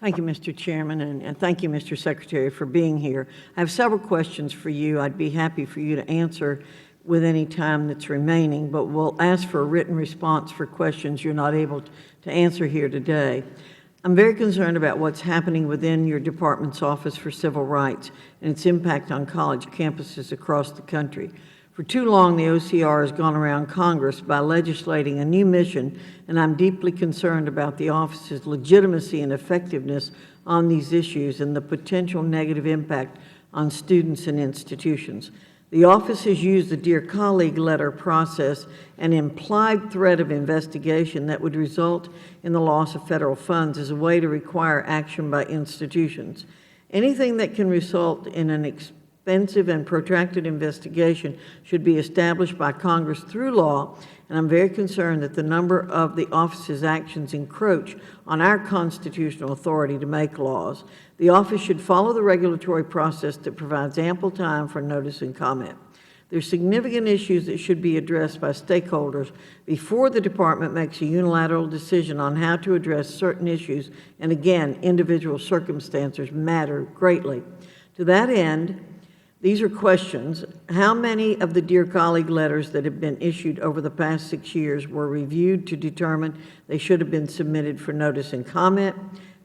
Thank you, Mr. Chairman, and thank you, Mr. Secretary, for being here. I have several questions for you. I'd be happy for you to answer with any time that's remaining, but we'll ask for a written response for questions you're not able to answer here today. I'm very concerned about what's happening within your department's Office for Civil Rights and its impact on college campuses across the country. For too long, the OCR has gone around Congress by legislating a new mission, and I'm deeply concerned about the office's legitimacy and effectiveness on these issues and the potential negative impact on students and institutions. The office has used the Dear Colleague letter process, an implied threat of investigation that would result in the loss of federal funds, as a way to require action by institutions. Anything that can result in an expensive and protracted investigation should be established by Congress through law, and I'm very concerned that the number of the office's actions encroach on our constitutional authority to make laws. The office should follow the regulatory process that provides ample time for notice and comment. There are significant issues that should be addressed by stakeholders before the department makes a unilateral decision on how to address certain issues, and again, individual circumstances matter greatly. To that end, these are questions. How many of the Dear Colleague letters that have been issued over the past 6 years were reviewed to determine they should have been submitted for notice and comment?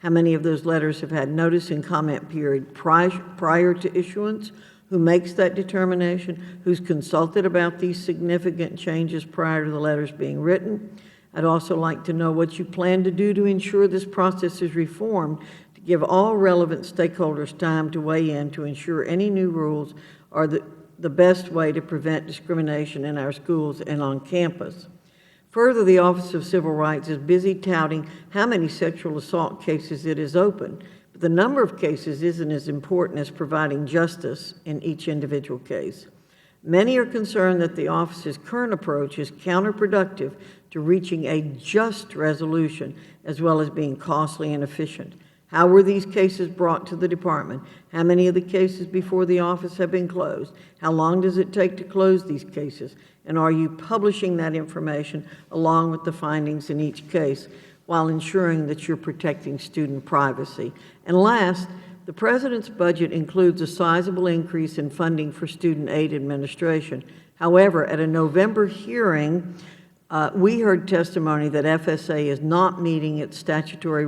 How many of those letters have had notice and comment period prior to issuance? Who makes that determination? Who's consulted about these significant changes prior to the letters being written? I'd also like to know what you plan to do to ensure this process is reformed, to give all relevant stakeholders time to weigh in to ensure any new rules are the best way to prevent discrimination in our schools and on campus. Further, the Office of Civil Rights is busy touting how many sexual assault cases it has opened, but the number of cases isn't as important as providing justice in each individual case. Many are concerned that the office's current approach is counterproductive to reaching a just resolution, as well as being costly and efficient. How were these cases brought to the department? How many of the cases before the office have been closed? How long does it take to close these cases? And are you publishing that information along with the findings in each case, while ensuring that you're protecting student privacy? And last, the President's budget includes a sizable increase in funding for student aid administration. However, at a November hearing, we heard testimony that FSA is not meeting its statutory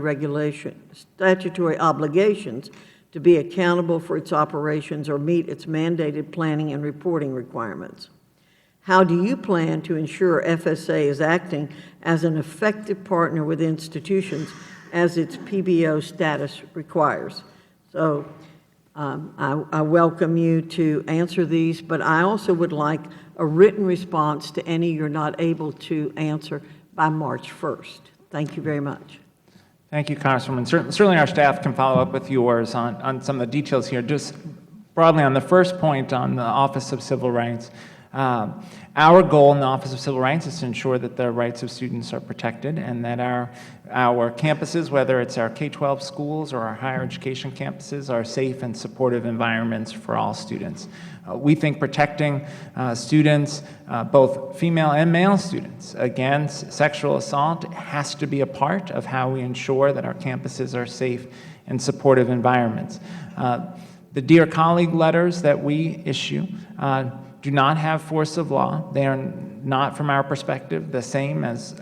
obligations to be accountable for its operations or meet its mandated planning and reporting requirements. How do you plan to ensure FSA is acting as an effective partner with institutions as its PBO status requires? So I welcome you to answer these, but I also would like a written response to any you're not able to answer by March 1st. Thank you very much. Thank you, Congresswoman. Certainly our staff can follow up with yours on some of the details here. Just broadly on the first point on the Office of Civil Rights, our goal in the Office of Civil Rights is to ensure that the rights of students are protected and that our campuses, whether it's our K-12 schools or our higher education campuses, are safe and supportive environments for all students. We think protecting students, both female and male students, against sexual assault has to be a part of how we ensure that our campuses are safe and supportive environments. The Dear Colleague letters that we issue do not have force of law. They are not, from our perspective, the same as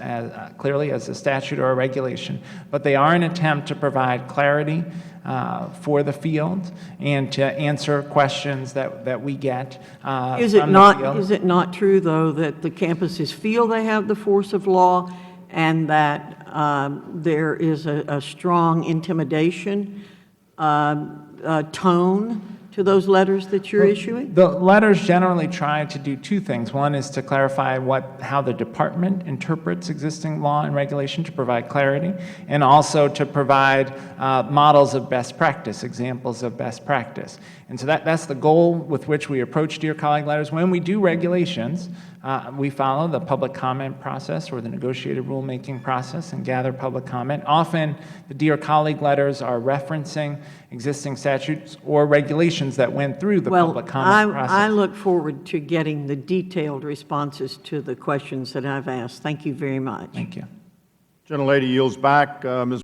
clearly as a statute or a regulation, but they are an attempt to provide clarity for the field and to answer questions that we get Is it not true, though, that the campuses feel they have the force of law and that there is a strong intimidation tone to those letters that you're issuing? The letters generally try to do two things. One is to clarify how the department interprets existing law and regulation to provide clarity, and also to provide models of best practice, examples of best practice. And so that's the goal with which we approach Dear Colleague letters. When we do regulations, we follow the public comment process or the negotiated rulemaking process and gather public comment. Often, the Dear Colleague letters are referencing existing statutes or regulations that went through the public comment process. I look forward to getting the detailed responses to the questions that I've asked. Thank you very much. Thank you. Gentlelady yields back. Ms.